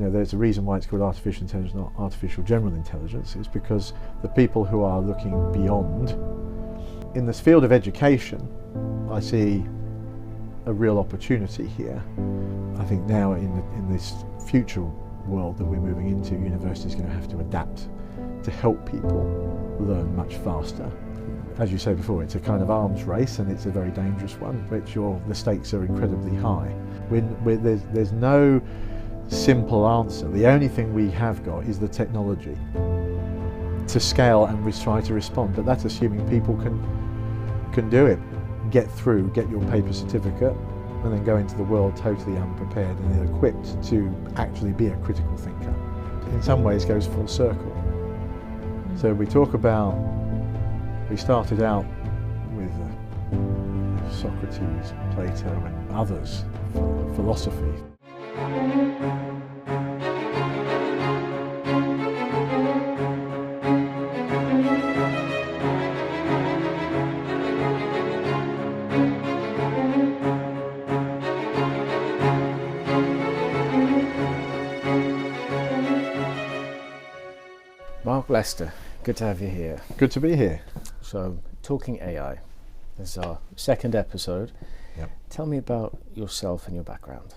there's a reason why it's called artificial intelligence, not artificial general intelligence. It's because the people who are looking beyond, in this field of education, I see a real opportunity here. I think now in this future world that we're moving into, university is going to have to adapt to help people learn much faster. As you said before, it's a kind of arms race, and it's a very dangerous one, which the stakes are incredibly high. There's no simple answer. The only thing we have got is the technology to scale and we try to respond, but that's assuming people can do it, get through, get your paper certificate, and then go into the world totally unprepared and ill-equipped to actually be a critical thinker. In some ways goes full circle. So we started out with Socrates, Plato and others, philosophy. Mark Lester, good to have you here. Good to be here. So, talking AI, this is our second episode. Yep. Tell me about yourself and your background.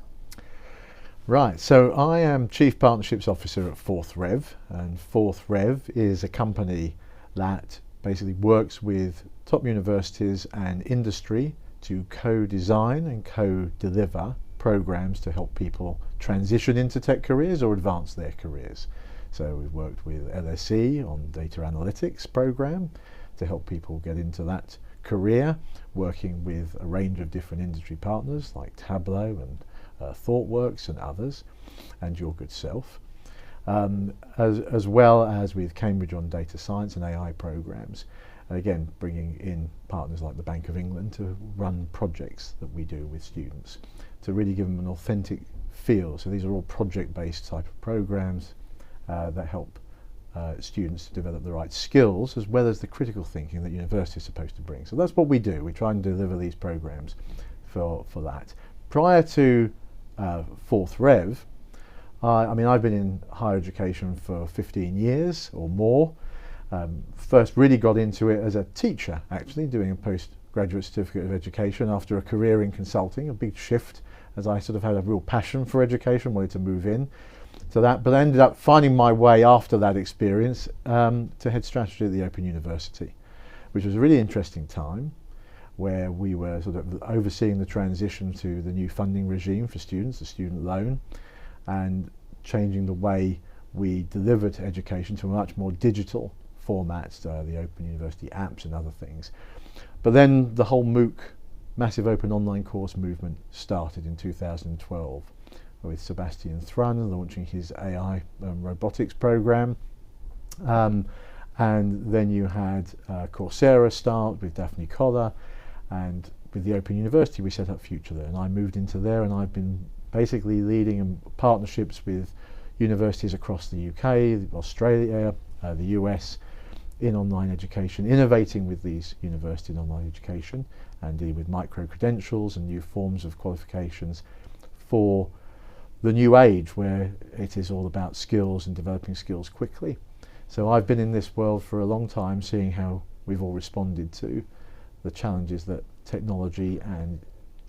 Right, so I am Chief Partnerships Officer at FourthRev, and FourthRev is a company that basically works with top universities and industry to co-design and co-deliver programs to help people transition into tech careers or advance their careers. So we've worked with LSE on data analytics program to help people get into that career, working with a range of different industry partners like Tableau and ThoughtWorks and others, and your good self, as well as with Cambridge on data science and AI programs, and again bringing in partners like the Bank of England to run projects that we do with students to really give them an authentic feel. So these are all project-based type of programs that help students to develop the right skills as well as the critical thinking that university is supposed to bring. So that's what we do. We try and deliver these programs for that. Prior to FourthRev, I've been in higher education for 15 years or more. First really got into it as a teacher, actually, doing a postgraduate certificate of education after a career in consulting, a big shift, as I sort of had a real passion for education, wanted to move in to that, but I ended up finding my way after that experience to head strategy at the Open University, which was a really interesting time where we were sort of overseeing the transition to the new funding regime for students, the student loan, and changing the way we delivered education to a much more digital format, the Open University apps and other things. But then the whole MOOC, massive open online course movement, started in 2012 with Sebastian Thrun launching his AI robotics program. And then you had Coursera start with Daphne Collar, and with the Open University we set up FutureLearn. I moved into there, and I've been basically leading partnerships with universities across the UK, Australia, the US in online education, innovating with these universities in online education and dealing with microcredentials and new forms of qualifications for the new age where it is all about skills and developing skills quickly. So I've been in this world for a long time, seeing how we've all responded to the challenges that technology and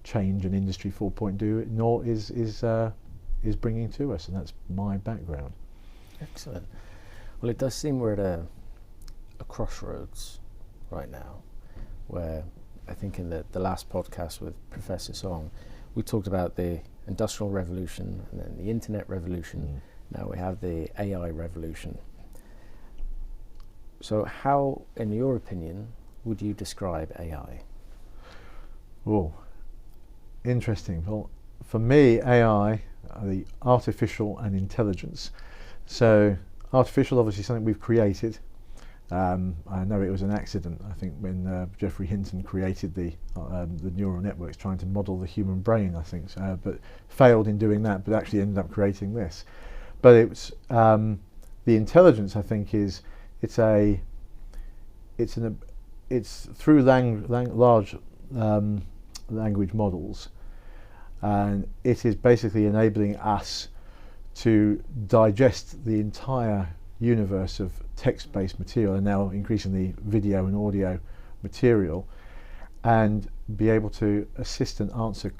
change and Industry 4.0 is bringing to us, and that's my background. Excellent. Well, it does seem we're at a crossroads right now, where I think in the last podcast with Professor Song, we talked about the Industrial Revolution and then the Internet Revolution. Now we have the AI revolution. So how, in your opinion, would you describe AI? Oh, interesting. Well, for me, AI, the artificial and intelligence. So artificial, obviously something we've created. I know it was an accident, I think, when Geoffrey Hinton created the neural networks trying to model the human brain, I think, but failed in doing that, but actually ended up creating this. But it's the intelligence, I think, is it's through large language models, and it is basically enabling us to digest the entire universe of text-based material, and now increasingly video and audio material, and be able to assist and answer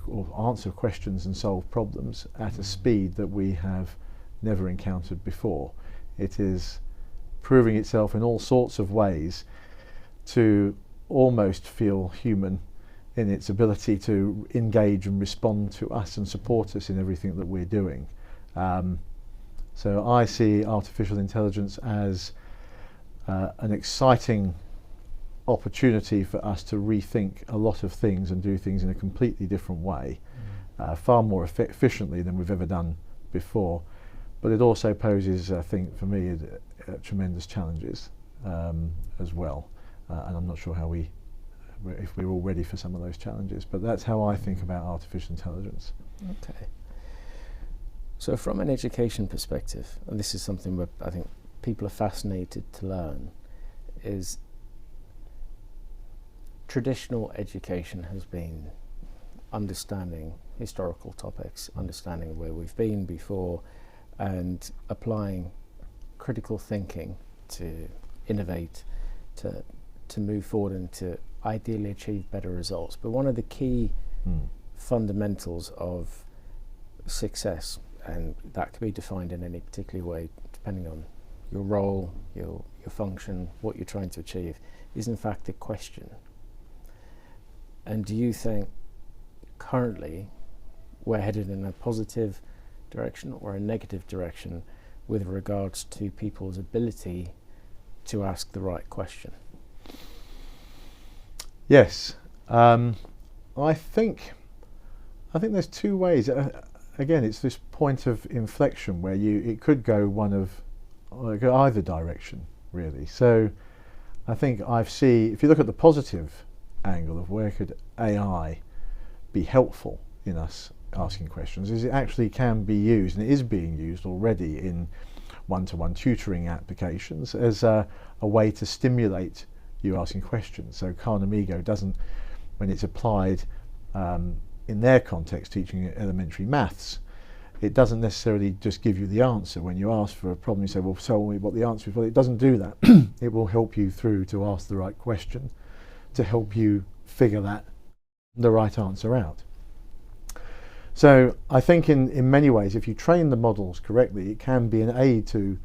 questions and solve problems at a speed that we have never encountered before. It is proving itself in all sorts of ways to almost feel human in its ability to engage and respond to us and support us in everything that we're doing. So I see artificial intelligence as an exciting opportunity for us to rethink a lot of things and do things in a completely different way, far more efficiently than we've ever done before. But it also poses, I think, for me, tremendous challenges as well. And I'm not sure if we're all ready for some of those challenges. But that's how I think about artificial intelligence. Okay. So from an education perspective, and this is something where I think people are fascinated to learn, is traditional education has been understanding historical topics, understanding where we've been before, and applying critical thinking to innovate, to move forward and to ideally achieve better results. But one of the key fundamentals of success, and that can be defined in any particular way depending on your role, your function, what you're trying to achieve, is in fact the question. And do you think currently we're headed in a positive direction or a negative direction with regards to people's ability to ask the right question? Yes, I think there's two ways. Again, it's this point of inflection where it could go go either direction, really. So I think if you look at the positive angle of where could AI be helpful in us asking questions, is it actually can be used, and it is being used already in one-to-one tutoring applications as a way to stimulate you asking questions. So Carnemigo doesn't, when it's applied in their context, teaching elementary maths, it doesn't necessarily just give you the answer. When you ask for a problem, you say, well, tell me what the answer is. Well, it doesn't do that. It will help you through to ask the right question, to help you figure the right answer out. So I think in many ways, if you train the models correctly, it can be an aid to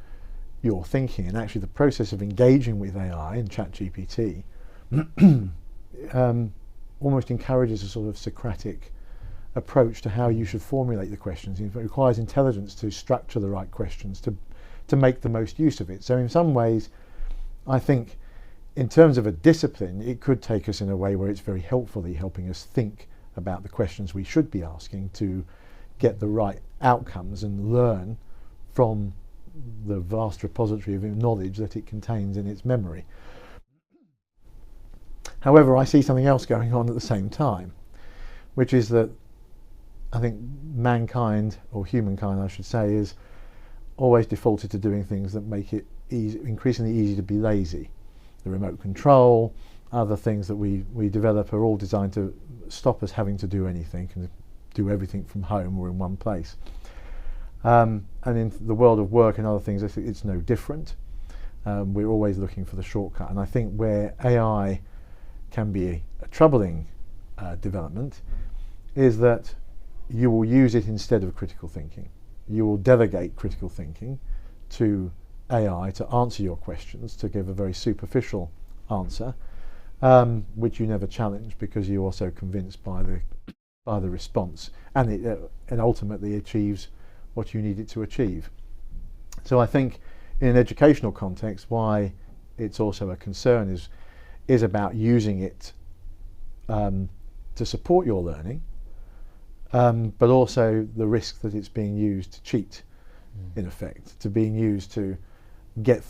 your thinking. And actually the process of engaging with AI in ChatGPT almost encourages a sort of Socratic approach to how you should formulate the questions. It requires intelligence to structure the right questions, to make the most use of it. So in some ways, I think in terms of a discipline, it could take us in a way where it's very helpfully helping us think about the questions we should be asking to get the right outcomes and learn from the vast repository of knowledge that it contains in its memory. However, I see something else going on at the same time, which is that I think mankind, or humankind I should say, is always defaulted to doing things that make it increasingly easy to be lazy. The remote control, other things that we develop are all designed to stop us having to do anything and do everything from home or in one place. And in the world of work and other things, I think it's no different. We're always looking for the shortcut. And I think where AI can be a troubling development is that you will use it instead of critical thinking. You will delegate critical thinking to AI to answer your questions, to give a very superficial answer, which you never challenge because you're also convinced by the response, and ultimately achieves what you need it to achieve. So I think in an educational context, why it's also a concern is about using it to support your learning, but also the risk that it's being used to cheat, in effect, to being used to get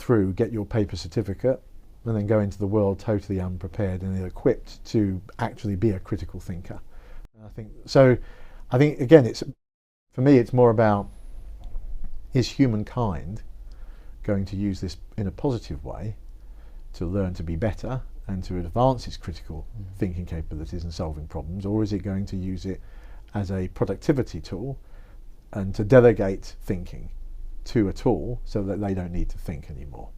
your paper certificate and then go into the world totally unprepared and ill-equipped to actually be a critical thinker. I think again, for me it's more about, is humankind going to use this in a positive way to learn to be better and to advance its critical thinking capabilities and solving problems, or is it going to use it as a productivity tool and to delegate thinking to a tool so that they don't need to think anymore.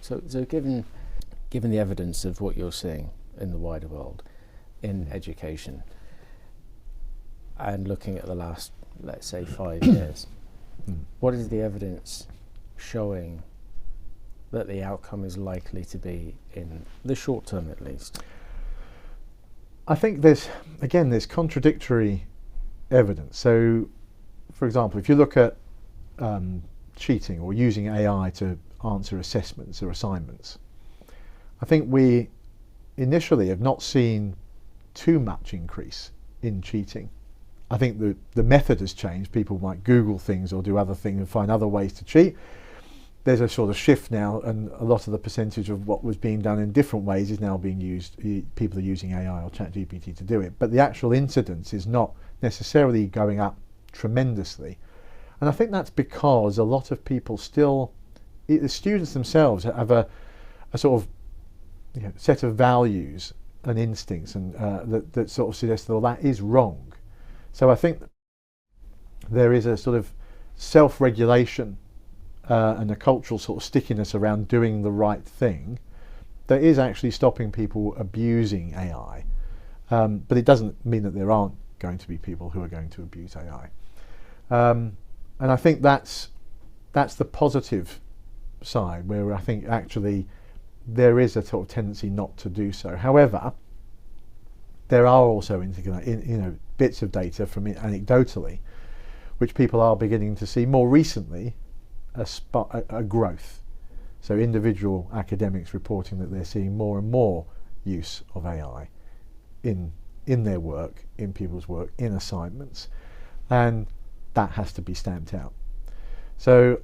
So given the evidence of what you're seeing in the wider world, in education, and looking at the last, let's say, 5 years, what is the evidence showing that the outcome is likely to be in the short term at least? I think there's contradictory evidence. So, for example, if you look at cheating or using AI to answer assessments or assignments, I think we initially have not seen too much increase in cheating. I think the method has changed. People might Google things or do other things and find other ways to cheat. There's a sort of shift now, and a lot of the percentage of what was being done in different ways is now being used. People are using AI or ChatGPT to do it, but the actual incidence is not necessarily going up tremendously. And I think that's because a lot of people still, the students themselves have a sort of set of values and instincts, and that sort of suggest that that is wrong. So I think there is a sort of self-regulation and a cultural sort of stickiness around doing the right thing that is actually stopping people abusing AI. But it doesn't mean that there aren't going to be people who are going to abuse AI. And I think that's the positive side, where I think actually there is a sort of tendency not to do so. However, there are also bits of data from it anecdotally, which people are beginning to see more recently a growth. So individual academics reporting that they're seeing more and more use of AI in their work, in people's work, in assignments, and that has to be stamped out. So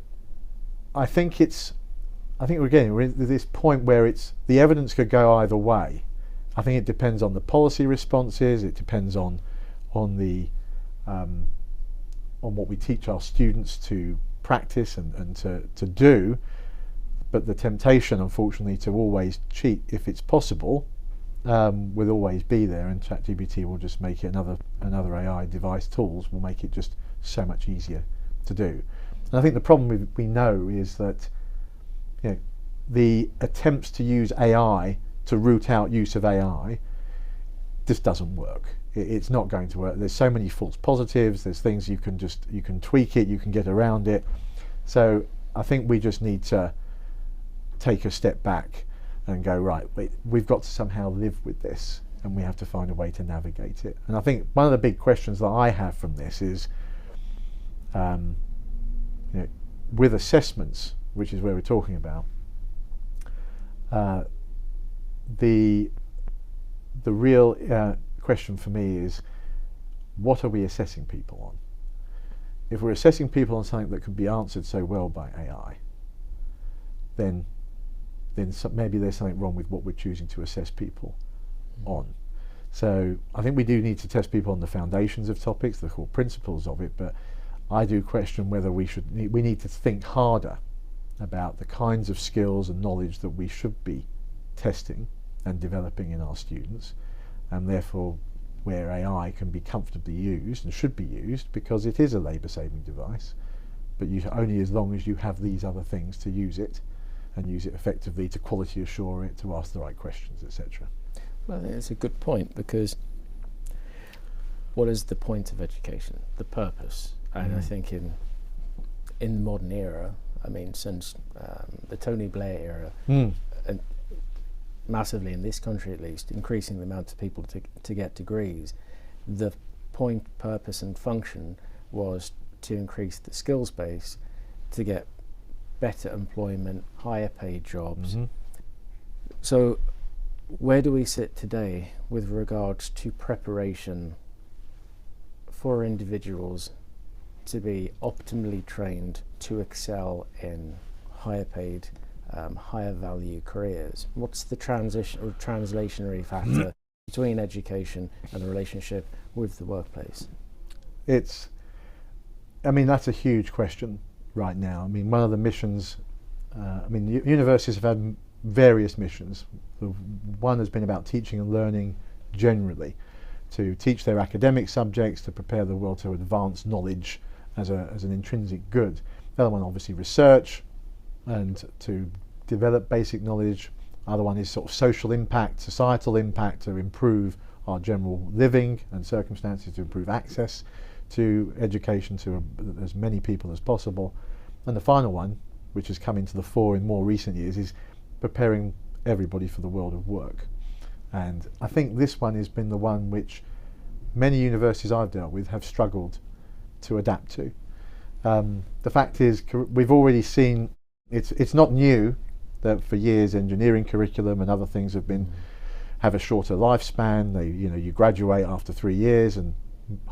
I think we're at this point where the evidence could go either way. I think it depends on the policy responses. It depends on what we teach our students to practice and to do. But the temptation, unfortunately, to always cheat if it's possible will always be there, and ChatGPT will just make it another AI device. Tools will make it just so much easier to do. And I think the problem we know is that the attempts to use AI to root out use of AI just doesn't work. It's not going to work. There's so many false positives. There's things you can tweak it, you can get around it. So I think we just need to take a step back and go, right, we've got to somehow live with this, and we have to find a way to navigate it. And I think one of the big questions that I have from this is, with assessments, which is where we're talking about, the real question for me is, what are we assessing people on? If we're assessing people on something that can be answered so well by AI, then maybe there's something wrong with what we're choosing to assess people on. So I think we do need to test people on the foundations of topics, the core principles of it, but I do question whether we need to think harder about the kinds of skills and knowledge that we should be testing and developing in our students, and therefore where AI can be comfortably used and should be used, because it is a labour-saving device, but only as long as you have these other things to use it, and use it effectively to quality assure it, to ask the right questions, etc. Well, I think it's a good point, because what is the point of education? The purpose. And I think in the modern era, I mean, since the Tony Blair era, and massively in this country at least, increasing the amount of people to get degrees, the point, purpose and function was to increase the skills base, to get better employment, higher paid jobs. So where do we sit today with regards to preparation for individuals to be optimally trained to excel in higher paid, higher value careers? What's the transition or translationary factor between education and the relationship with the workplace? That's a huge question right now. I mean, one of the missions, universities have had various missions. One has been about teaching and learning generally, to teach their academic subjects, to prepare the world to advance knowledge as an intrinsic good. The other one, obviously, research and to develop basic knowledge. Other one is sort of social impact, societal impact, to improve our general living and circumstances, to improve access to education to as many people as possible. And the final one, which has come into the fore in more recent years, is preparing everybody for the world of work. And I think this one has been the one which many universities I've dealt with have struggled to adapt to. The fact is, we've already seen, it's not new that for years engineering curriculum and other things have a shorter lifespan. You graduate after 3 years and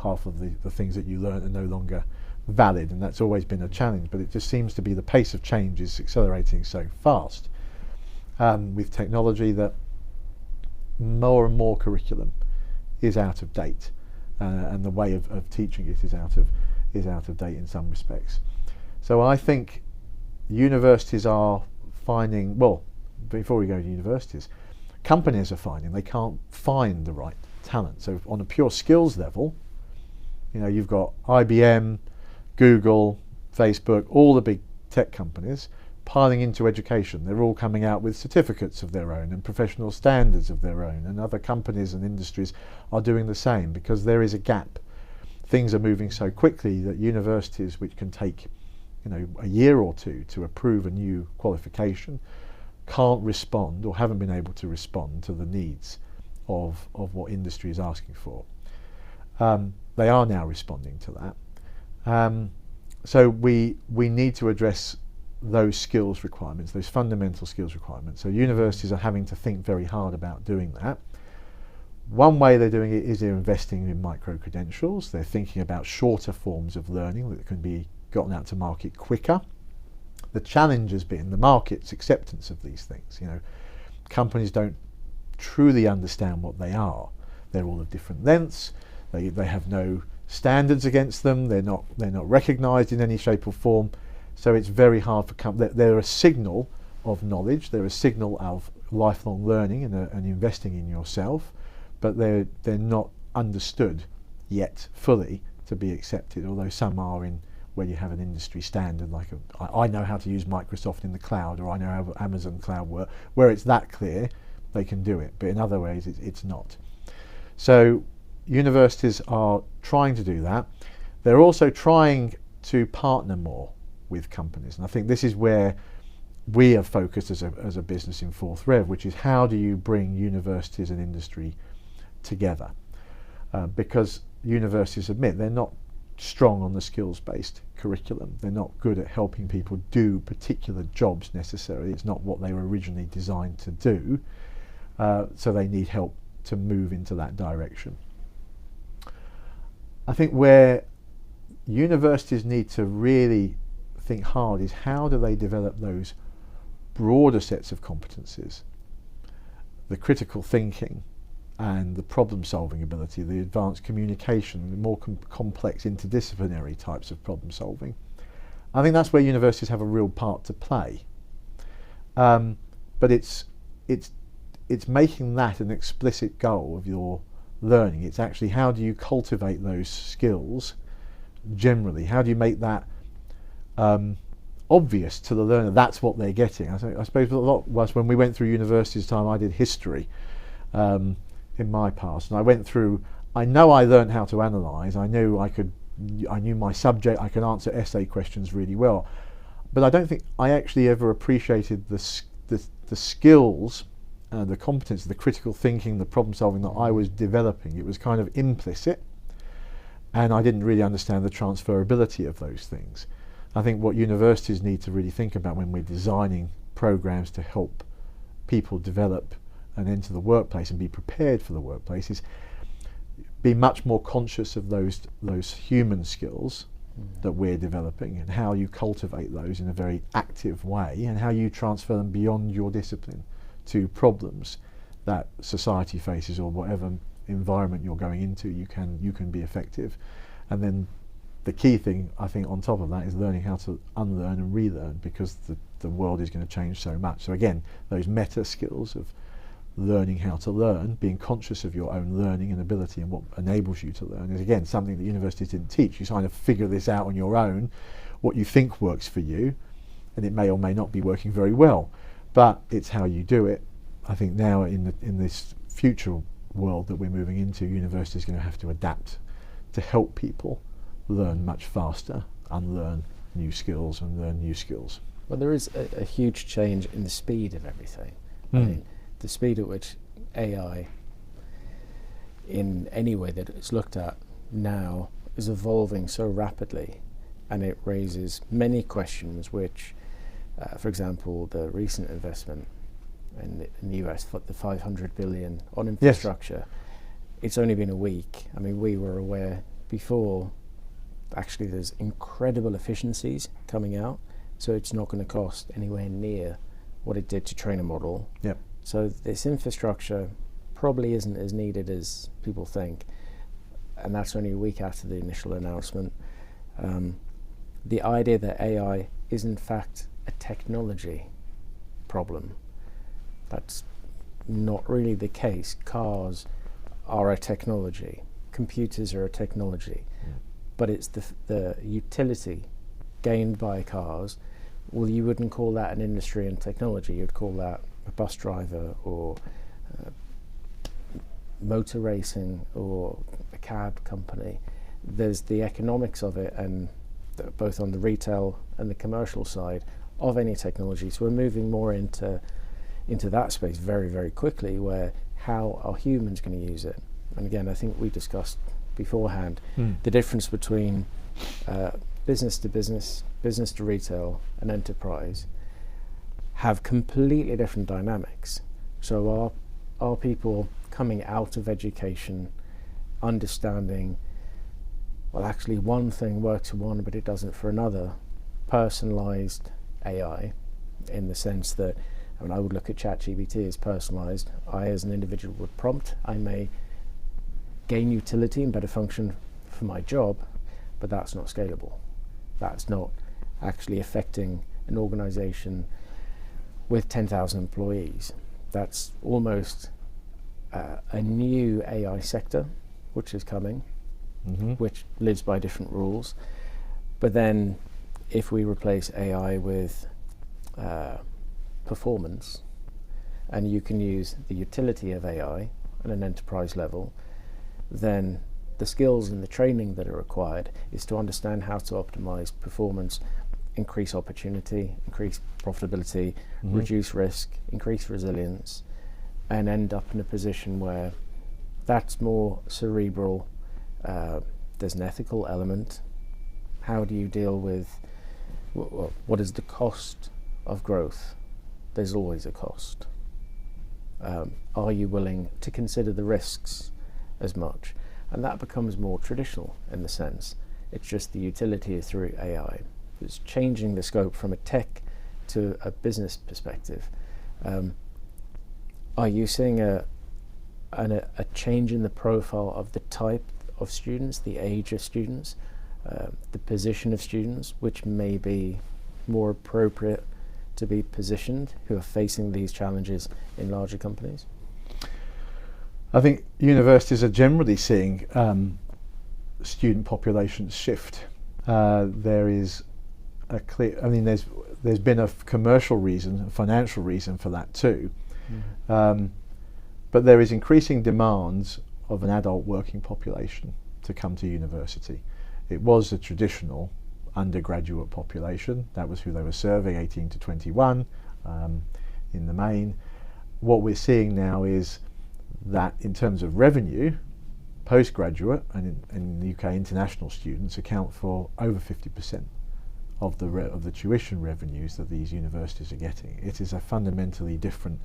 half of the things that you learn are no longer valid, and that's always been a challenge, but it just seems to be the pace of change is accelerating so fast with technology that more and more curriculum is out of date, and the way of teaching it is out of date in some respects. So I think universities are finding, well, before we go to universities, companies are finding they can't find the right talent. So on a pure skills level, you've got IBM, Google, Facebook, all the big tech companies piling into education. They're all coming out with certificates of their own and professional standards of their own, and other companies and industries are doing the same because there is a gap. Things are moving so quickly that universities, which can take a year or two to approve a new qualification, can't respond or haven't been able to respond to the needs of what industry is asking for. They are now responding to that. So we need to address those skills requirements, those fundamental skills requirements. So universities are having to think very hard about doing that. One way they're doing it is they're investing in micro-credentials. They're thinking about shorter forms of learning that can be gotten out to market quicker. The challenge has been the market's acceptance of these things. Companies don't truly understand what they are. They're all of different lengths. They have no standards against them. They're not recognised in any shape or form. So it's very hard for companies. They're a signal of knowledge. They're a signal of lifelong learning and investing in yourself, but they're not understood yet fully to be accepted. Although some are in where you have an industry standard, like I know how to use Microsoft in the cloud, or I know how Amazon cloud work, where it's that clear, they can do it. But in other ways, it's not. So universities are trying to do that. They're also trying to partner more with companies, and I think this is where we are focused as a business in FourthRev, which is how do you bring universities and industry together? Because universities admit they're not strong on the skills-based curriculum. They're not good at helping people do particular jobs necessarily. It's not what they were originally designed to do. So they need help to move into that direction. I think where universities need to really think hard is how do they develop those broader sets of competencies, the critical thinking and the problem-solving ability, the advanced communication, the more complex interdisciplinary types of problem-solving. I think that's where universities have a real part to play. But it's making that an explicit goal of your learning. It's actually how do you cultivate those skills generally? How do you make that obvious to the learner that's what they're getting? I suppose a lot was when we went through university's time. I did history in my past, and I know I learned how to analyse. I knew my subject. I could answer essay questions really well, but I don't think I actually ever appreciated the skills, the competence, the critical thinking, the problem solving that I was developing. It was kind of implicit, and I didn't really understand the transferability of those things. I think what universities need to really think about when we're designing programs to help people develop and enter the workplace and be prepared for the workplace is be much more conscious of those human skills that we're developing, and how you cultivate those in a very active way, and how you transfer them beyond your discipline to problems that society faces, or whatever environment you're going into, you can be effective. And then the key thing, I think, on top of that is learning how to unlearn and relearn, because the world is going to change so much. So again, those meta skills of learning how to learn, being conscious of your own learning and ability and what enables you to learn is again something that universities didn't teach. You kind of figure this out on your own, what you think works for you, and it may or may not be working very well, but it's how you do it. I think now in this future world that we're moving into, universities are going to have to adapt to help people learn much faster, unlearn new skills and learn new skills. Well, there is a huge change in the speed of everything. I mean, the speed at which AI, in any way that it's looked at now, is evolving so rapidly, and it raises many questions which, for example, the recent investment in the US, the $500 billion on infrastructure, yes. It's only been a week. I mean, we were aware before, actually there's incredible efficiencies coming out, so it's not going to cost anywhere near what it did to train a model. Yep. So this infrastructure probably isn't as needed as people think, and that's only a week after the initial announcement. The idea that AI is in fact a technology problem, that's not really the case. Cars are a technology, computers are a technology, but it's the utility gained by cars. Well, you wouldn't call that an industry and technology, you'd call that a bus driver or motor racing or a cab company. There's the economics of it, and both on the retail and the commercial side of any technology. So we're moving more into that space very, very quickly, where how are humans going to use it? And again, I think we discussed beforehand the difference between business to business, business to retail, and enterprise have completely different dynamics. So are people coming out of education understanding, well, actually one thing works for one but it doesn't for another? Personalized AI, in the sense that, I mean, I would look at ChatGPT as personalized. I as an individual would prompt, I may gain utility and better function for my job, but that's not scalable. That's not actually affecting an organization with 10,000 employees. That's almost a new AI sector which is coming, which lives by different rules. But then if we replace AI with performance, and you can use the utility of AI at an enterprise level, then the skills and the training that are required is to understand how to optimize performance, increase opportunity, increase profitability, reduce risk, increase resilience, and end up in a position where that's more cerebral. There's an ethical element. How do you deal with what is the cost of growth? There's always a cost. Are you willing to consider the risks as much? And that becomes more traditional in the sense. It's just the utility through AI. It's changing the scope from a tech to a business perspective. Are you seeing a change in the profile of the type of students, the age of students, the position of students, which may be more appropriate to be positioned, who are facing these challenges in larger companies? I think universities are generally seeing student populations shift. There is a clear, I mean, there's been a commercial reason, a financial reason for that too. But there is increasing demands of an adult working population to come to university. It was a traditional undergraduate population. That was who they were serving, 18 to 21 in the main. What we're seeing now is that in terms of revenue, postgraduate and in the UK international students account for over 50% of the tuition revenues that these universities are getting. It is a fundamentally different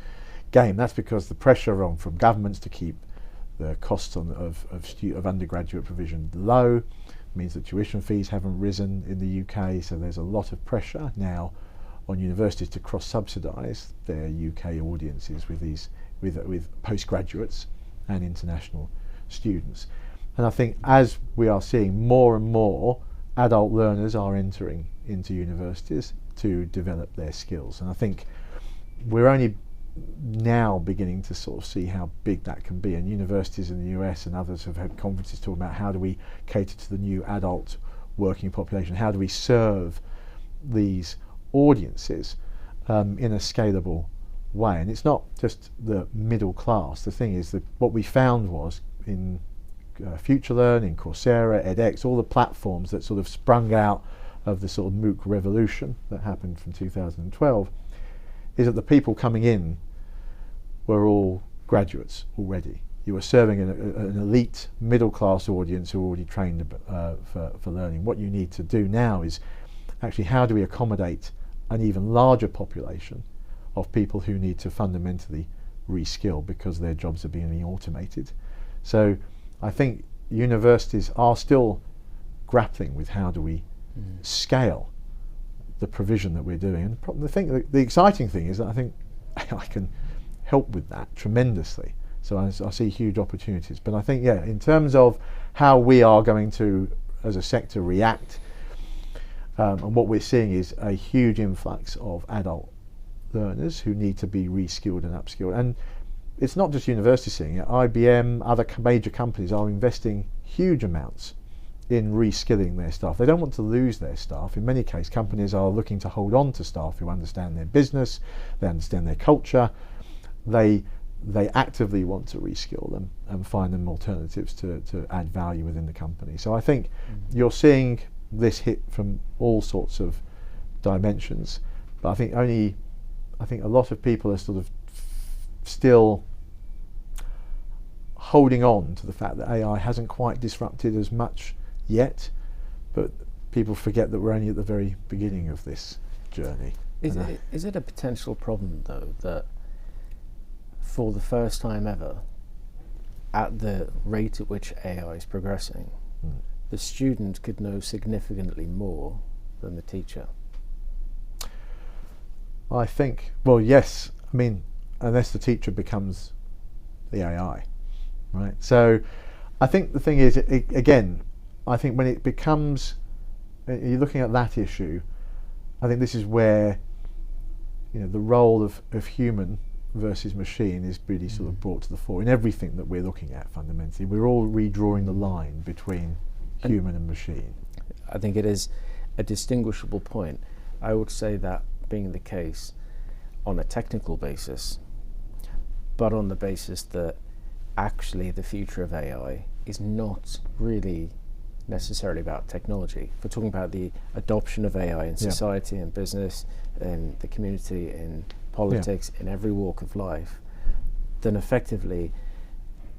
game. That's because the pressure from governments to keep the costs of undergraduate provision low means that tuition fees haven't risen in the UK, so there's a lot of pressure now on universities to cross-subsidise their UK audiences with postgraduates and international students. And I think as we are seeing more and more adult learners are entering into universities to develop their skills, and I think we're only now beginning to sort of see how big that can be, and universities in the US and others have had conferences talking about how do we cater to the new adult working population, how do we serve these audiences in a scalable way. And it's not just the middle class. The thing is that what we found was in FutureLearn, in Coursera, edX, all the platforms that sort of sprung out of the sort of MOOC revolution that happened from 2012, is that the people coming in were all graduates already. You were serving an elite middle class audience who are already trained for learning. What you need to do now is actually how do we accommodate an even larger population of people who need to fundamentally reskill because their jobs are being automated. So I think universities are still grappling with how do we scale the provision that we're doing. And the exciting thing is that I think I can help with that tremendously. So I see huge opportunities. But I think, yeah, in terms of how we are going to, as a sector, react, and what we're seeing is a huge influx of adult learners who need to be reskilled and upskilled. And it's not just universities seeing it. IBM, other major companies are investing huge amounts in reskilling their staff. They don't want to lose their staff. In many cases, companies are looking to hold on to staff who understand their business, they understand their culture. They actively want to reskill them and find them alternatives to add value within the company. So I think you're seeing this hit from all sorts of dimensions, but I think a lot of people are sort of still holding on to the fact that AI hasn't quite disrupted as much yet, but people forget that we're only at the very beginning of this journey. Is it a potential problem, though, that for the first time ever, at the rate at which AI is progressing, the student could know significantly more than the teacher? I think, well, yes. I mean, unless the teacher becomes the AI, right? So I think the thing is, again, I think when it becomes, you're looking at that issue, I think this is where, the role of human versus machine is really sort of brought to the fore in everything that we're looking at. Fundamentally, we're all redrawing the line between human and machine. I think it is a distinguishable point. I would say that being the case on a technical basis, but on the basis that actually the future of AI is not really necessarily about technology. If we're talking about the adoption of AI in society and business, in the community, in politics, in every walk of life, then effectively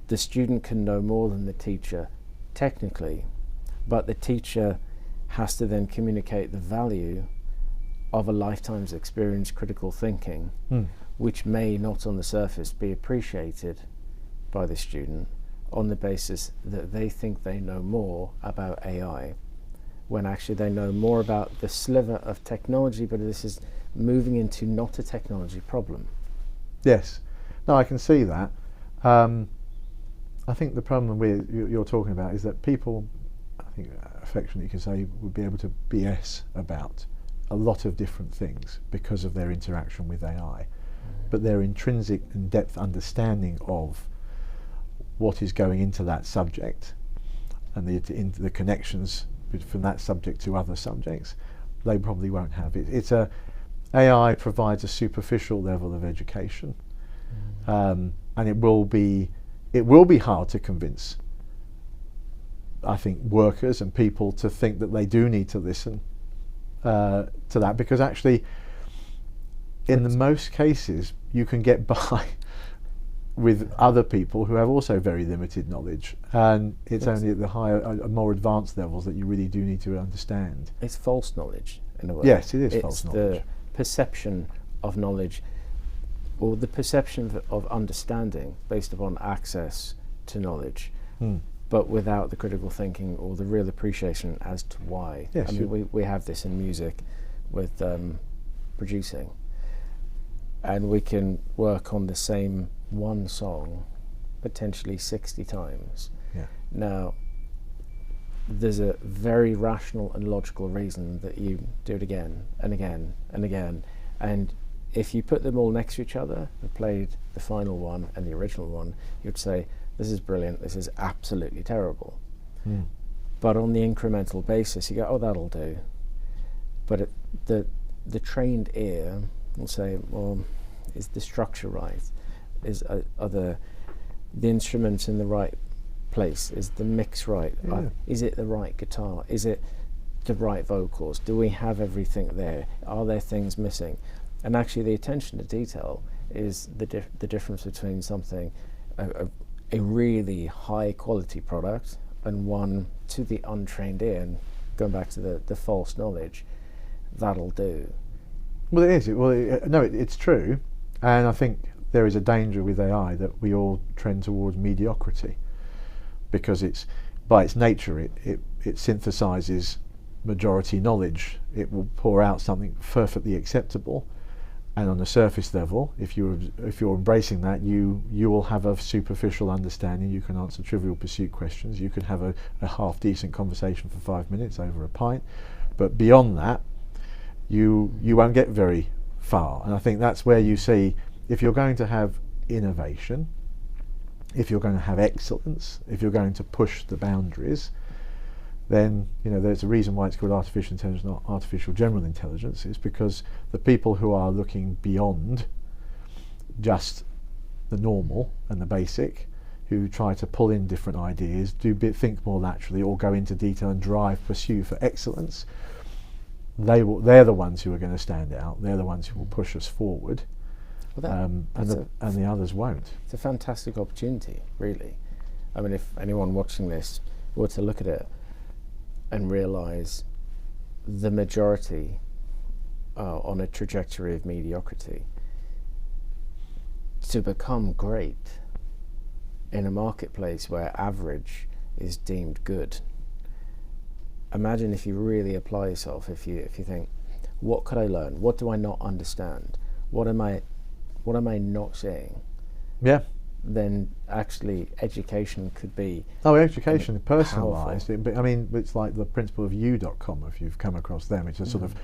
the student can know more than the teacher technically, but the teacher has to then communicate the value of a lifetime's experience, critical thinking, which may not on the surface be appreciated by the student on the basis that they think they know more about AI, when actually they know more about the sliver of technology, but this is moving into not a technology problem. Yes, no, I can see that. I think the problem you're talking about is that people, I think affectionately you can say, would be able to BS about a lot of different things because of their interaction with AI, but their intrinsic and depth understanding of what is going into that subject and the connections from that subject to other subjects, they probably won't have. AI provides a superficial level of education, and it will be hard to convince, I think, workers and people to think that they do need to listen to that, because actually in the most cases you can get by with other people who have also very limited knowledge, and it's only at the higher, more advanced levels that you really do need to understand. It's false knowledge in a way. Yes, it is false knowledge. It's the perception of knowledge, or the perception of understanding based upon access to knowledge, but without the critical thinking or the real appreciation as to why. Yes, I mean, we have this in music with producing, and we can work on the same one song potentially 60 times. Yeah. Now, there's a very rational and logical reason that you do it again and again and again, and if you put them all next to each other and played the final one and the original one, you'd say, this is brilliant, this is absolutely terrible. But on the incremental basis, you go, oh, that'll do. But the trained ear will say, well, is the structure right? Are the instruments in the right place? Is the mix right? Is it the right guitar? Is it the right vocals? Do we have everything there? Are there things missing? And actually the attention to detail is the difference between something, a really high quality product, and one to the untrained ear, and going back to the false knowledge, that'll do. Well, it is. It's true. And I think there is a danger with AI that we all trend towards mediocrity, because it's, by its nature, it synthesizes majority knowledge. It will pour out something perfectly acceptable, and on the surface level, if you're embracing that, you will have a superficial understanding. You can answer Trivial Pursuit questions. You can have a half decent conversation for 5 minutes over a pint, but beyond that, you won't get very far. And I think that's where you see, if you're going to have innovation, if you're going to have excellence, if you're going to push the boundaries, then there's a reason why it's called artificial intelligence, not artificial general intelligence. It's because the people who are looking beyond just the normal and the basic, who try to pull in different ideas, think more laterally, or go into detail and pursue for excellence, they're the ones who are going to stand out. They're the ones who will push us forward, and the others won't. It's a fantastic opportunity, really. I mean, if anyone watching this were to look at it and realise the majority on a trajectory of mediocrity, to become great in a marketplace where average is deemed good. Imagine if you really apply yourself, if you think, what could I learn? What do I not understand? What am I not seeing? Yeah. Then actually education could be education personalised. I mean, it's like the principle of you.com, if you've come across them. It's a sort of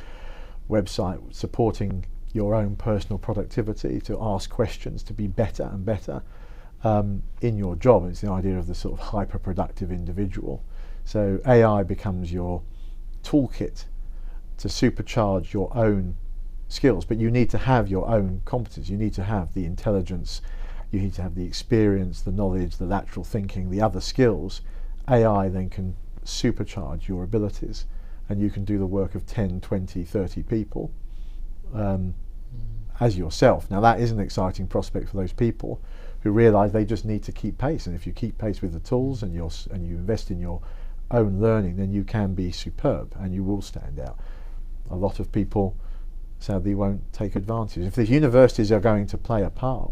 website supporting your own personal productivity, to ask questions, to be better and better in your job. It's the idea of the sort of hyper-productive individual. So AI becomes your toolkit to supercharge your own skills, but you need to have your own competence. You need to have the intelligence, you need to have the experience, the knowledge, the lateral thinking, the other skills. AI then can supercharge your abilities, and you can do the work of 10, 20, 30 people as yourself. Now that is an exciting prospect for those people who realise they just need to keep pace, and if you keep pace with the tools and you invest in your own learning, then you can be superb and you will stand out. A lot of people sadly won't take advantage. If the universities are going to play a part,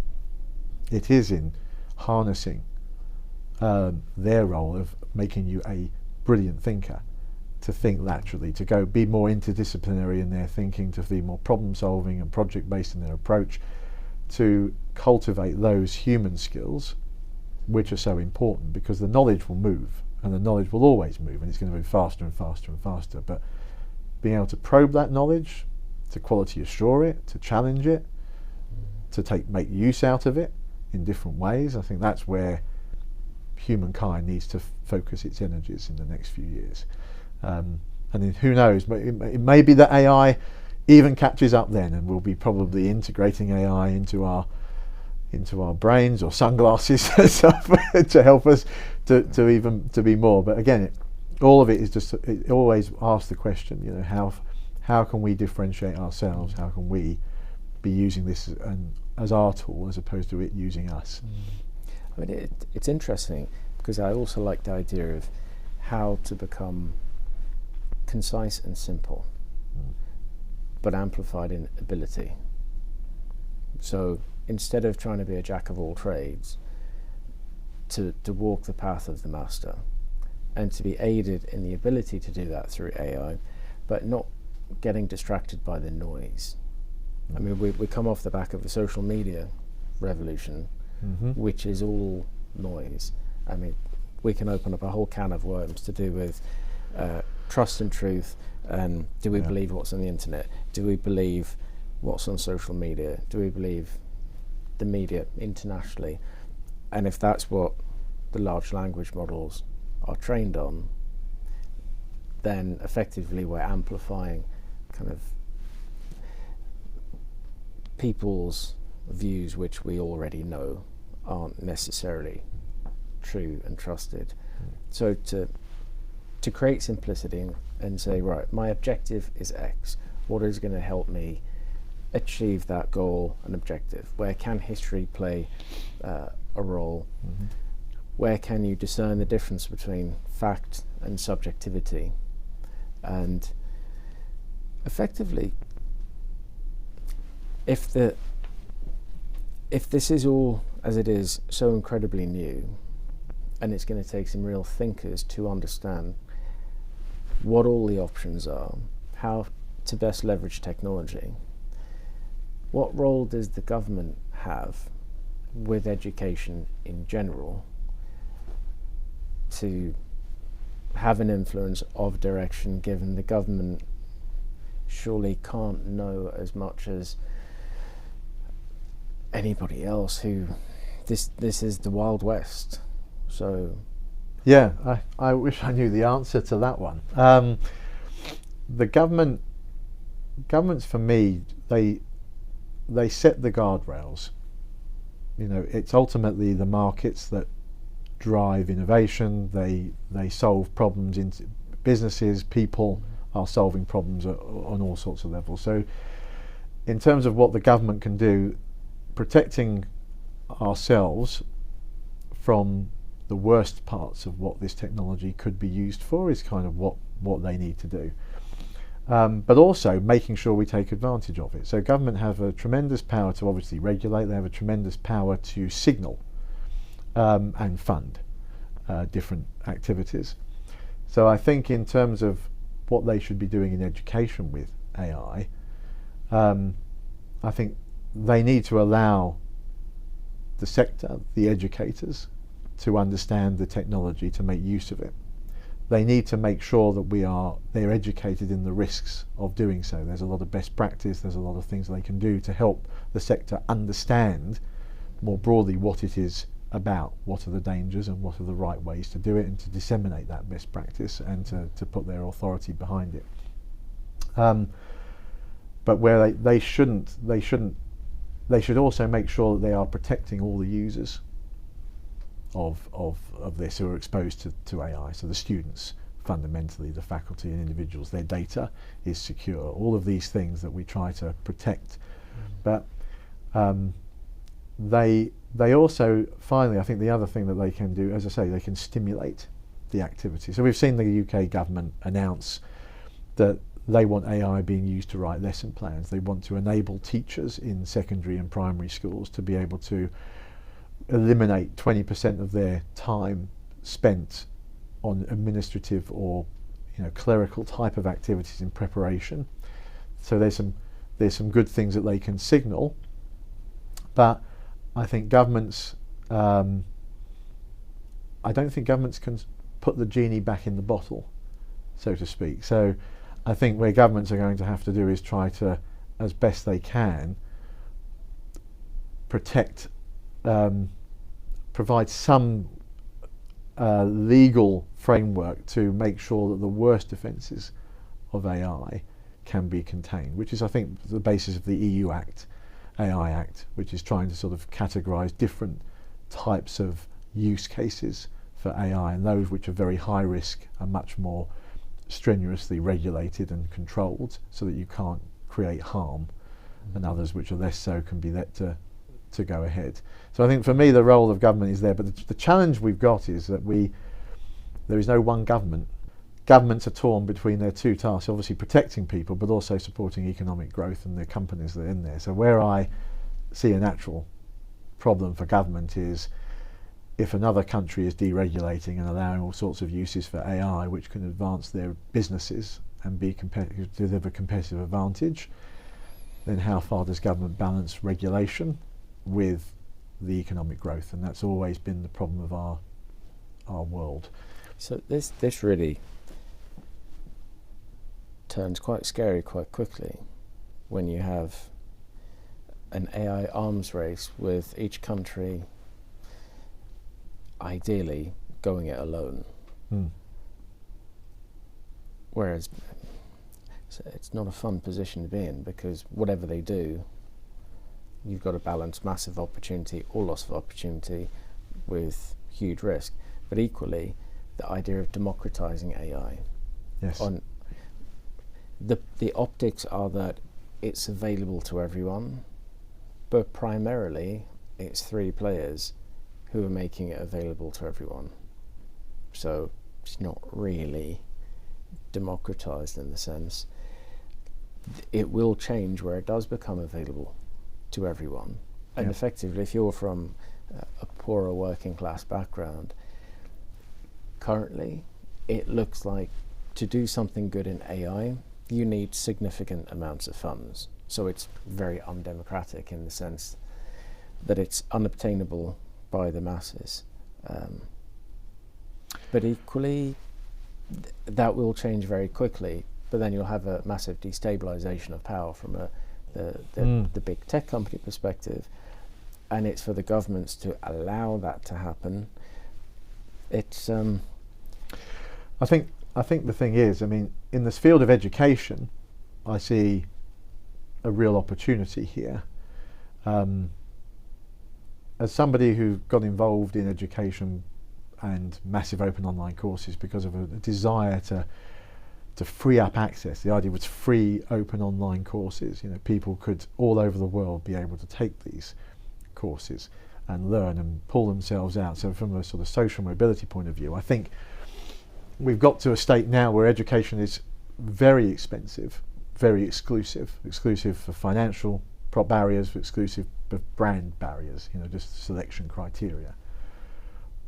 it is in harnessing their role of making you a brilliant thinker, to think laterally, to go be more interdisciplinary in their thinking, to be more problem solving and project based in their approach, to cultivate those human skills which are so important, because the knowledge will move, and the knowledge will always move, and it's going to move faster and faster and faster. But being able to probe that knowledge, to quality assure it, to challenge it, to make use out of it in different ways, I think that's where humankind needs to focus its energies in the next few years. And then who knows, but it may be that AI even catches up then, and we'll be probably integrating AI into our brains or sunglasses and stuff to help us to be more. But again, all of it is just, it always asks the question, how can we differentiate ourselves? How can we be using this as our tool as opposed to it using us? I mean, it's interesting, because I also like the idea of how to become concise and simple, but amplified in ability. So instead of trying to be a jack of all trades, to walk the path of the master, and to be aided in the ability to do that through AI, but not getting distracted by the noise. I mean, we come off the back of the social media revolution, which is all noise. I mean, we can open up a whole can of worms to do with trust and truth, and do we believe what's on the internet? Do we believe what's on social media? Do we believe the media internationally? And if that's what the large language models are trained on, then effectively we're amplifying kind of people's views which we already know aren't necessarily true and trusted. So to create simplicity and say, right, my objective is X. What is going to help me achieve that goal and objective? Where can history play a role? Mm-hmm. Where can you discern the difference between fact and subjectivity? And effectively, if this is all, as it is, so incredibly new, and it's going to take some real thinkers to understand what all the options are, how to best leverage technology, what role does the government have with education in general to have an influence of direction, given the government surely can't know as much as anybody else, who this is the Wild West. So yeah, I wish I knew the answer to that one. The governments for me, they set the guardrails. You know, it's ultimately the markets that drive innovation. They solve problems in businesses. People are solving problems on all sorts of levels. So in terms of what the government can do, protecting ourselves from the worst parts of what this technology could be used for is kind of what they need to do. But also making sure we take advantage of it. So government have a tremendous power to obviously regulate. They have a tremendous power to signal and fund different activities. So I think in terms of what they should be doing in education with AI, I think they need to allow the sector, the educators, to understand the technology, to make use of it. They need to make sure that they're educated in the risks of doing so. There's a lot of best practice, there's a lot of things they can do to help the sector understand more broadly what it is about, what are the dangers and what are the right ways to do it, and to disseminate that best practice and to put their authority behind it. But where they should also make sure that they are protecting all the users of this who are exposed to AI. So the students, fundamentally, the faculty and individuals, their data is secure. All of these things that we try to protect. But they also, finally, I think the other thing that they can do, as I say, they can stimulate the activity. So we've seen the UK government announce that they want AI being used to write lesson plans. They want to enable teachers in secondary and primary schools to be able to eliminate 20% of their time spent on administrative or clerical type of activities in preparation. So there's some good things that they can signal, but I think governments, I don't think governments can put the genie back in the bottle, so to speak. So I think where governments are going to have to do is try to, as best they can, protect, provide some legal framework to make sure that the worst offences of AI can be contained, which is, I think, the basis of the EU Act, AI Act, which is trying to sort of categorise different types of use cases for AI, and those which are very high risk are much more strenuously regulated and controlled so that you can't create harm, and others which are less so can be let to go ahead. So I think for me the role of government is there, but the challenge we've got is that there is no one government. Governments are torn between their two tasks, obviously protecting people but also supporting economic growth and the companies that are in there. So where I see a natural problem for government is if another country is deregulating and allowing all sorts of uses for AI which can advance their businesses and be deliver competitive advantage, then how far does government balance regulation with the economic growth? And that's always been the problem of our world. So this really turns quite scary quite quickly when you have an AI arms race with each country ideally going it alone. Whereas it's not a fun position to be in, because whatever they do, you've got to balance massive opportunity or loss of opportunity with huge risk. But equally, the idea of democratizing AI. Yes. On the optics are that it's available to everyone, but primarily it's 3 players who are making it available to everyone. So it's not really democratized in the sense. It will change where it does become available to everyone. And effectively, if you're from a poorer working class background, currently it looks like to do something good in AI, you need significant amounts of funds. So it's very undemocratic in the sense that it's unobtainable by the masses. But equally, that will change very quickly. But then you'll have a massive destabilization of power from the big tech company perspective, and it's for the governments to allow that to happen. It's I think the thing is, I mean, in this field of education, I see a real opportunity here. As somebody who got involved in education and massive open online courses because of a desire to free up access. The idea was free open online courses. You know, people could all over the world be able to take these courses and learn and pull themselves out. So from a sort of social mobility point of view, I think we've got to a state now where education is very expensive, very exclusive for financial barriers, for exclusive brand barriers, you know, just selection criteria.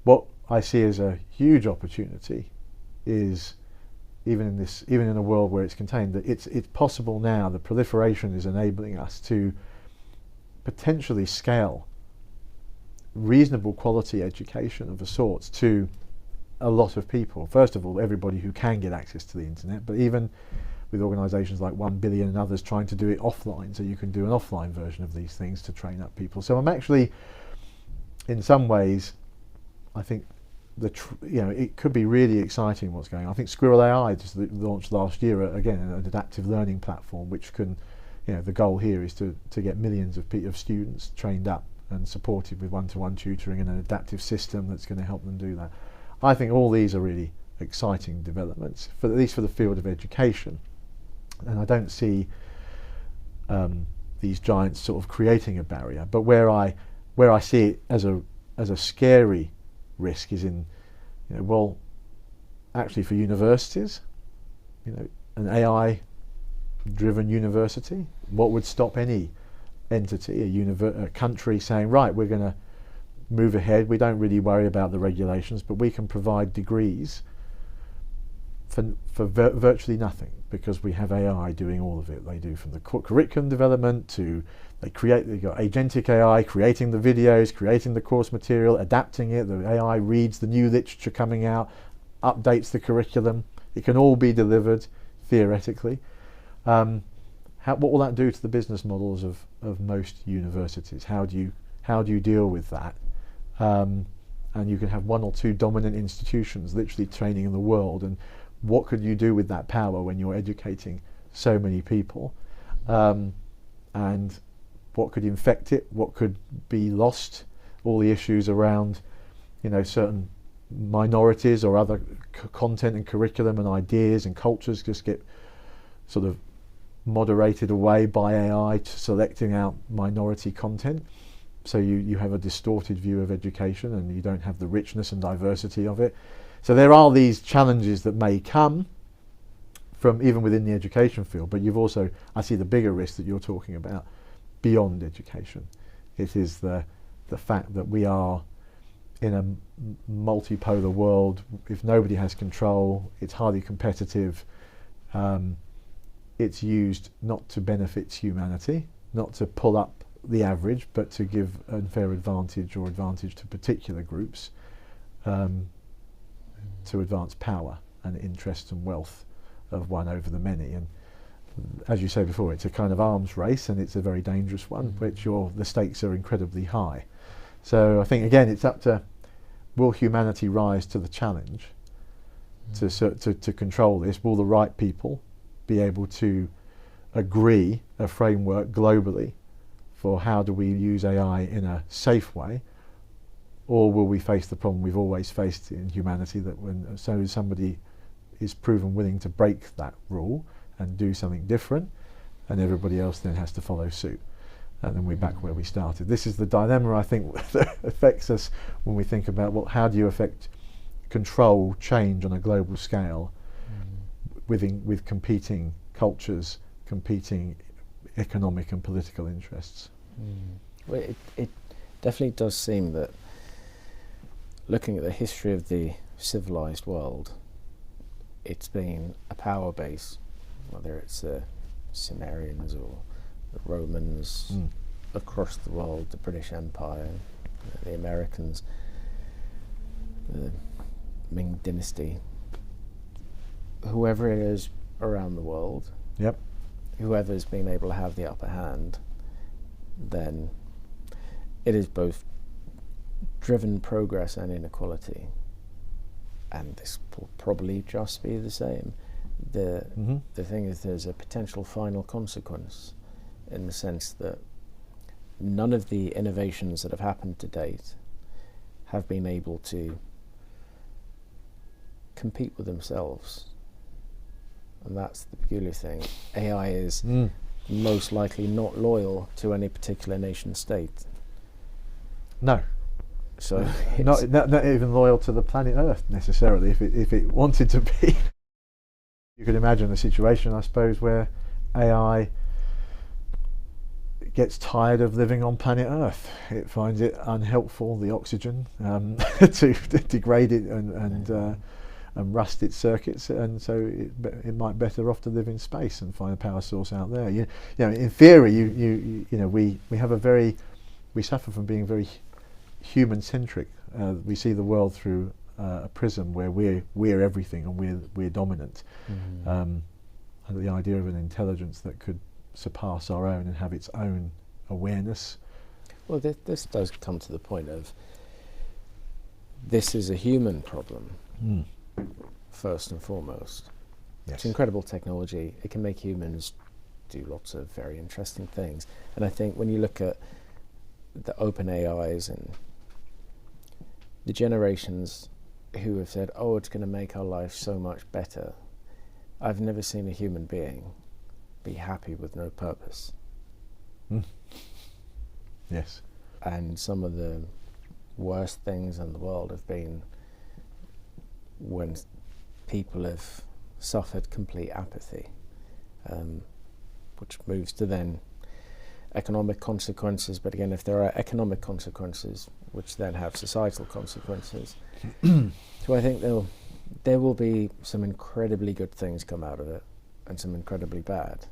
What I see as a huge opportunity is even in a world where it's contained, that it's possible now. The proliferation is enabling us to potentially scale reasonable quality education of a sort to a lot of people. First of all, everybody who can get access to the internet, but even with organisations like 1 Billion and others trying to do it offline, so you can do an offline version of these things to train up people. So I'm actually, in some ways, I think it could be really exciting what's going on. I think Squirrel AI just launched last year, again, an adaptive learning platform, which can, the goal here is to get millions of students trained up and supported with one-to-one tutoring and an adaptive system that's going to help them do that. I think all these are really exciting developments, at least for the field of education. And I don't see these giants sort of creating a barrier. But where I see it as a scary risk is in, well, actually for universities, an AI-driven university, what would stop any entity, a country saying, right, we're going to move ahead, we don't really worry about the regulations, but we can provide degrees for virtually nothing, because we have AI doing all of it. They do from the curriculum development to they've got agentic AI creating the videos, creating the course material, adapting it. The AI reads the new literature coming out, updates the curriculum. It can all be delivered theoretically. What will that do to the business models of most universities? How do you deal with that? And you can have 1 or 2 dominant institutions literally training in the world, and what could you do with that power when you're educating so many people? And what could infect it? What could be lost? All the issues around, certain minorities or other content and curriculum and ideas and cultures just get sort of moderated away by AI to selecting out minority content. So you have a distorted view of education, and you don't have the richness and diversity of it. So there are these challenges that may come from even within the education field, but I see the bigger risk that you're talking about beyond education. It is the fact that we are in a multipolar world. If nobody has control, it's highly competitive. It's used not to benefit humanity, not to pull up the average, but to give unfair advantage or advantage to particular groups, to advance power and interest and wealth of one over the many. And as you say before, it's a kind of arms race, and it's a very dangerous one, which the stakes are incredibly high. So I think, again, it's up to, will humanity rise to the challenge to control this? Will the right people be able to agree a framework globally for how do we use AI in a safe way? Or will we face the problem we've always faced in humanity, that when somebody is proven willing to break that rule and do something different, and everybody else then has to follow suit, and then we're back where we started. This is the dilemma, I think, that affects us when we think about, well, how do you affect control change on a global scale with competing cultures, competing economic and political interests? Well, it definitely does seem that, looking at the history of the civilized world, it's been a power base, whether it's the Sumerians or the Romans across the world, the British Empire, the Americans, the Ming Dynasty, whoever it is around the world, whoever's been able to have the upper hand, then it is both driven progress and inequality. And this will probably just be the same. The thing is, there's a potential final consequence, in the sense that none of the innovations that have happened to date have been able to compete with themselves. And that's the peculiar thing. AI is most likely not loyal to any particular nation state. No. So not even loyal to the planet Earth necessarily, if it wanted to be. You could imagine a situation, I suppose, where AI gets tired of living on planet Earth. It finds it unhelpful, the oxygen, to degrade it and rust its circuits, and so it might better off to live in space and find a power source out there. You know, in theory, we suffer from being very human-centric. We see the world through a prism where we're everything and we're dominant. And the idea of an intelligence that could surpass our own and have its own awareness. Well, this does come to the point of, this is a human problem, first and foremost. Yes. It's incredible technology. It can make humans do lots of very interesting things. And I think when you look at the open AIs and the generations who have said, oh, it's going to make our life so much better, I've never seen a human being be happy with no purpose. Yes. And some of the worst things in the world have been when people have suffered complete apathy, which moves to then economic consequences. But again, if there are economic consequences, which then have societal consequences, so I think there will be some incredibly good things come out of it, and some incredibly bad.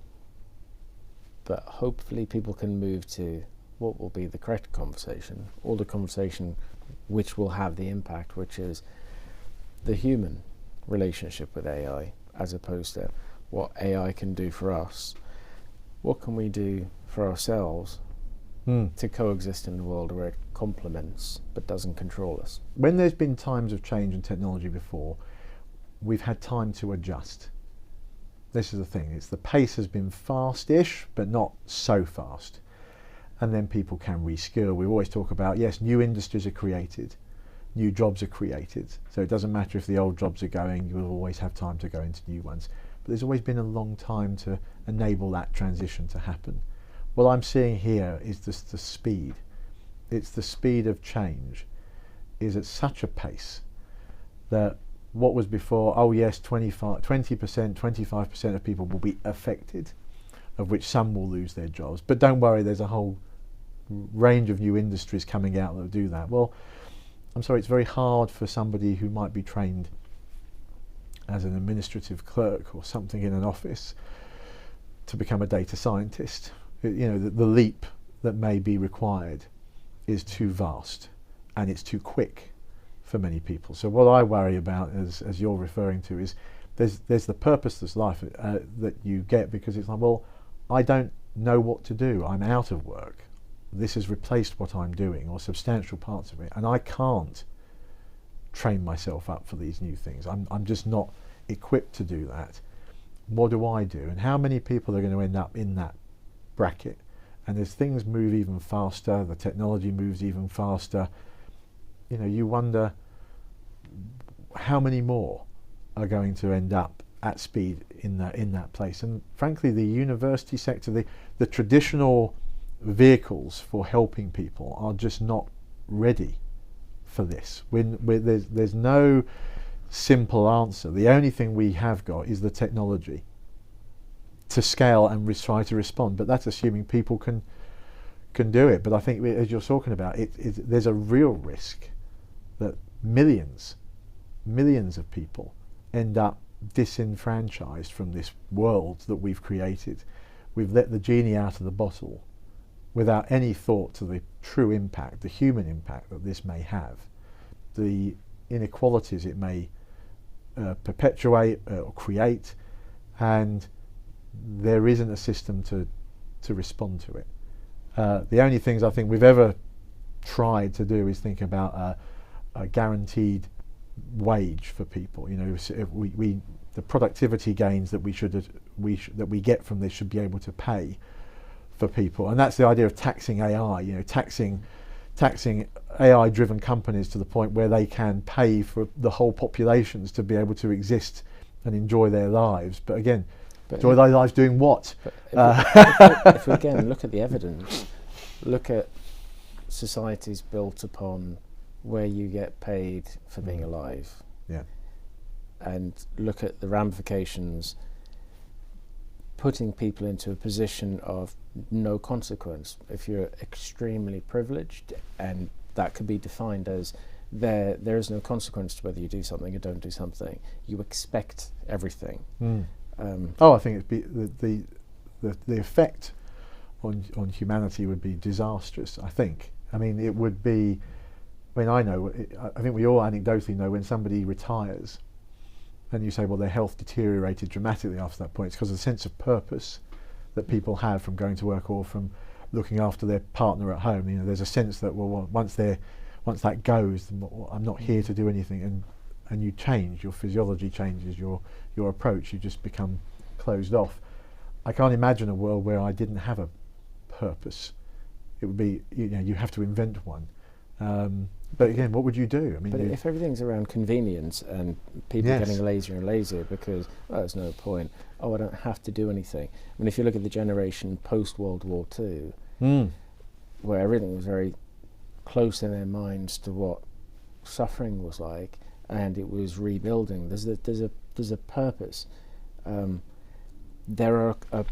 But hopefully people can move to what will be the correct conversation, or the conversation which will have the impact, which is the human relationship with AI, as opposed to what AI can do for us. What can we do for ourselves to coexist in a world where it complements but doesn't control us? When there's been times of change in technology before, we've had time to adjust. This is the thing, it's the pace has been fast-ish, but not so fast. And then people can reskill. We always talk about, yes, new industries are created, new jobs are created. So it doesn't matter if the old jobs are going, you'll always have time to go into new ones. But there's always been a long time to enable that transition to happen. What I'm seeing here is just the speed. It's the speed of change is at such a pace that what was before, oh yes, 20%, 25% of people will be affected, of which some will lose their jobs. But don't worry, there's a whole range of new industries coming out that will do that. Well, I'm sorry, it's very hard for somebody who might be trained as an administrative clerk or something in an office to become a data scientist. You know, the leap that may be required is too vast, and it's too quick for many people. So what I worry about, as you're referring to, is there's the purposeless life that you get, because it's like, well, I don't know what to do. I'm out of work. This has replaced what I'm doing, or substantial parts of it, and I can't train myself up for these new things. I'm just not equipped to do that. What do I do? And how many people are going to end up in that bracket? And as things move even faster, the technology moves even faster, you know, you wonder how many more are going to end up at speed in that place. And frankly, the university sector, the traditional vehicles for helping people are just not ready for this. There's no simple answer. The only thing we have got is the technology to scale and try to respond, but that's assuming people can do it. But I think, as you're talking about, there's a real risk that millions of people end up disenfranchised from this world that we've created. We've let the genie out of the bottle without any thought to the true impact, the human impact that this may have, the inequalities it may perpetuate or create, and there isn't a system to respond to it. The only things I think we've ever tried to do is think about a guaranteed wage for people. You know, if we the productivity gains that we get from this should be able to pay for people, and that's the idea of taxing AI. You know, taxing AI-driven companies to the point where they can pay for the whole populations to be able to exist and enjoy their lives. But again, enjoy their lives doing what? If we again look at the evidence, look at societies built upon where you get paid for being alive, and look at the ramifications, putting people into a position of no consequence. If you're extremely privileged, and that could be defined as there is no consequence to whether you do something or don't do something, you expect everything. I think it'd be the effect on humanity would be disastrous. I think. I mean, it would be. I mean, I think we all anecdotally know when somebody retires, and you say, well, their health deteriorated dramatically after that point. It's because of the sense of purpose that people have from going to work or from looking after their partner at home. You know, there's a sense that, well, once that goes, I'm not here to do anything, and you change, your physiology changes, your approach, you just become closed off. I can't imagine a world where I didn't have a purpose. It would be, you know, you have to invent one. But again, what would you do? I mean, but if everything's around convenience and people getting lazier and lazier because, there's no point, I don't have to do anything. I mean, if you look at the generation post-World War II, where everything was very close in their minds to what suffering was like, and it was rebuilding, there's a purpose. There are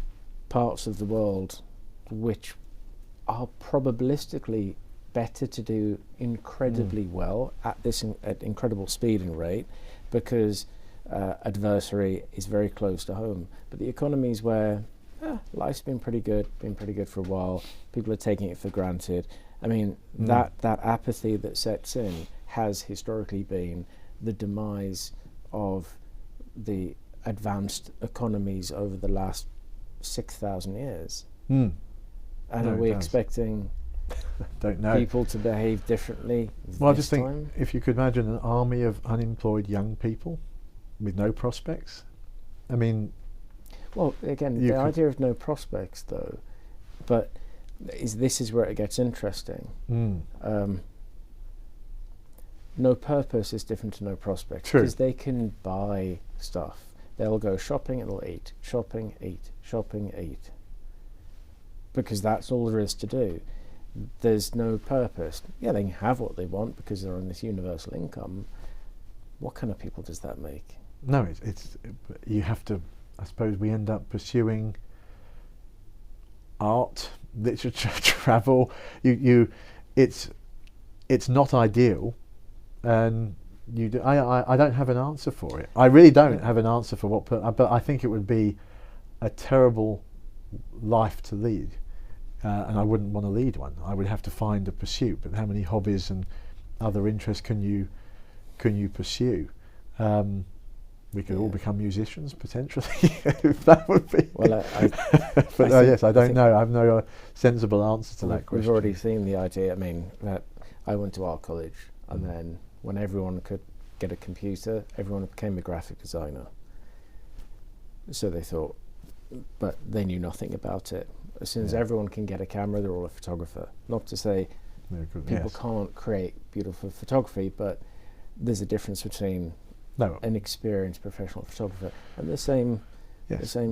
parts of the world which are probabilistically better to do incredibly well at incredible speed and rate, because adversary is very close to home. But the economies where life's been pretty good for a while, people are taking it for granted. I mean, that apathy that sets in has historically been the demise of the advanced economies over the last 6,000 years. And are we expecting don't know. people to behave differently? Well, I just think if you could imagine an army of unemployed young people with no prospects. I mean, well, again, the idea of no prospects, though, but this is where it gets interesting. No purpose is different to no prospects. True. Because they can buy stuff. They'll go shopping and they'll eat. Shopping, eat. Shopping, eat. Because that's all there is to do. There's no purpose. Yeah, they can have what they want because they're on this universal income. What kind of people does that make? No, it's you have to. I suppose we end up pursuing art, literature, travel. It's not ideal, and you do. I don't have an answer for it. I really don't have an answer for what. But I think it would be a terrible life to lead. And I wouldn't want to lead one. I would have to find a pursuit. But how many hobbies and other interests can you pursue? we could all become musicians potentially. If that would be. Well, but yes, I don't know. I have no sensible answer to that question. We've already seen the idea. I mean, that I went to art college, and then when everyone could get a computer, everyone became a graphic designer. So they thought, but they knew nothing about it. As soon as everyone can get a camera, they're all a photographer. Not to say people can't create beautiful photography, but there's a difference between an experienced professional photographer, and the same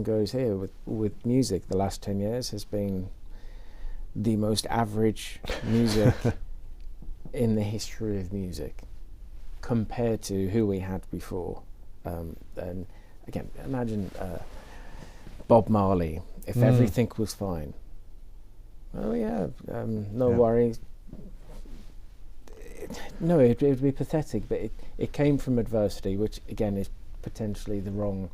goes here with music. The last 10 years has been the most average music in the history of music compared to who we had before. And again, imagine Bob Marley, if everything was fine. Oh yeah, no worries. No, it would be pathetic, but it came from adversity, which again is potentially the wrong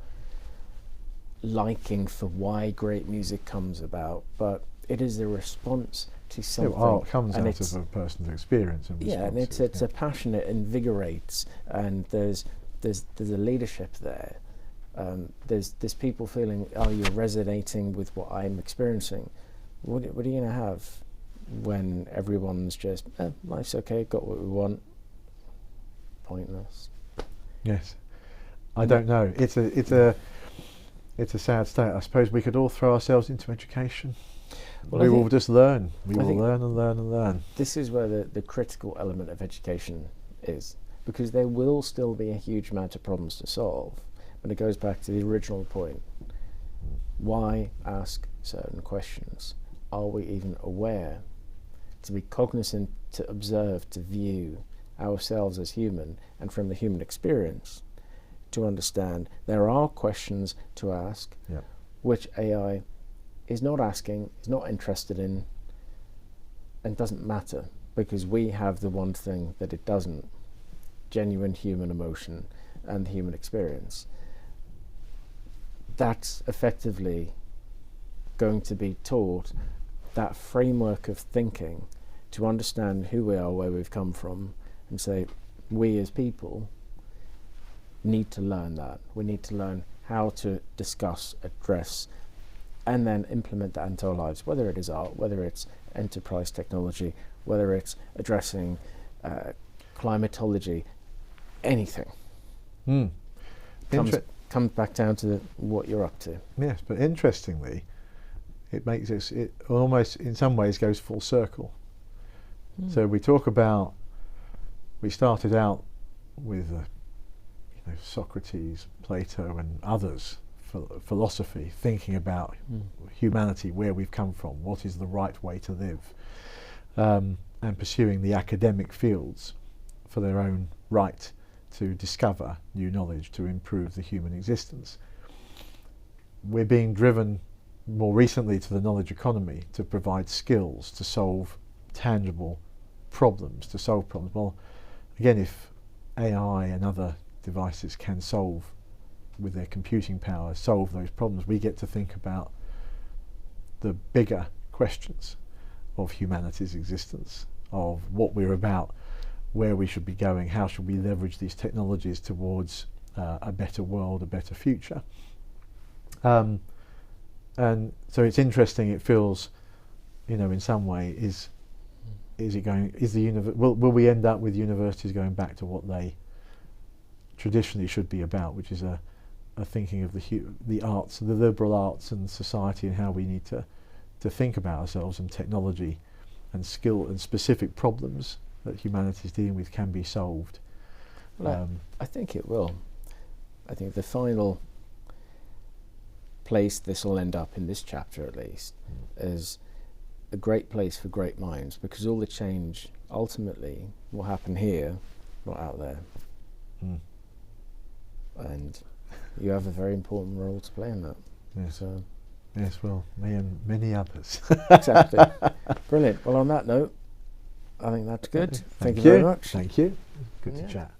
liking for why great music comes about, but it is a response to something. Art comes out of a person's experience and and it's a passion. It invigorates, and there's a leadership there. There's people feeling, oh, you're resonating with what I'm experiencing. What are you going to have when everyone's just, life's okay, got what we want? Pointless. Yes, I don't know. It's a sad state. I suppose we could all throw ourselves into education. Well, we will just learn. We will learn and learn and learn. This is where the critical element of education is, because there will still be a huge amount of problems to solve. But it goes back to the original point. Why ask certain questions? Are we even aware? To be cognizant, to observe, to view ourselves as human, and from the human experience, to understand there are questions to ask, which AI is not asking, is not interested in, and doesn't matter, because we have the one thing that it doesn't: genuine human emotion and human experience. That's effectively going to be taught, that framework of thinking, to understand who we are, where we've come from, and say, we as people need to learn that. We need to learn how to discuss, address, and then implement that into our lives, whether it is art, whether it's enterprise technology, whether it's addressing climatology, anything. Comes back down to what you're up to. Yes, but interestingly, it almost in some ways goes full circle. So we started out with Socrates, Plato and others, philosophy, thinking about humanity, where we've come from, what is the right way to live, and pursuing the academic fields for their own right to discover new knowledge, to improve the human existence. We're being driven more recently to the knowledge economy, to provide skills, to solve tangible problems, to solve problems. Well, again, if AI and other devices can solve, with their computing power, solve those problems, we get to think about the bigger questions of humanity's existence, of what we're about, where we should be going, how should we leverage these technologies towards a better world, a better future. And so it's interesting. It feels, in some way, will we end up with universities going back to what they traditionally should be about, which is a thinking of the arts, the liberal arts and society, and how we need to think about ourselves, and technology and skill and specific problems that humanity is dealing with can be solved. Well, I think it will. I think the final place this will end up, in this chapter at least, is a great place for great minds, because all the change ultimately will happen here, not out there. And you have a very important role to play in that. Yes. So. Yes, well, me and many others. Exactly. Brilliant. Well, on that note, I think that's good. Thank you very much. Thank you. Good to chat.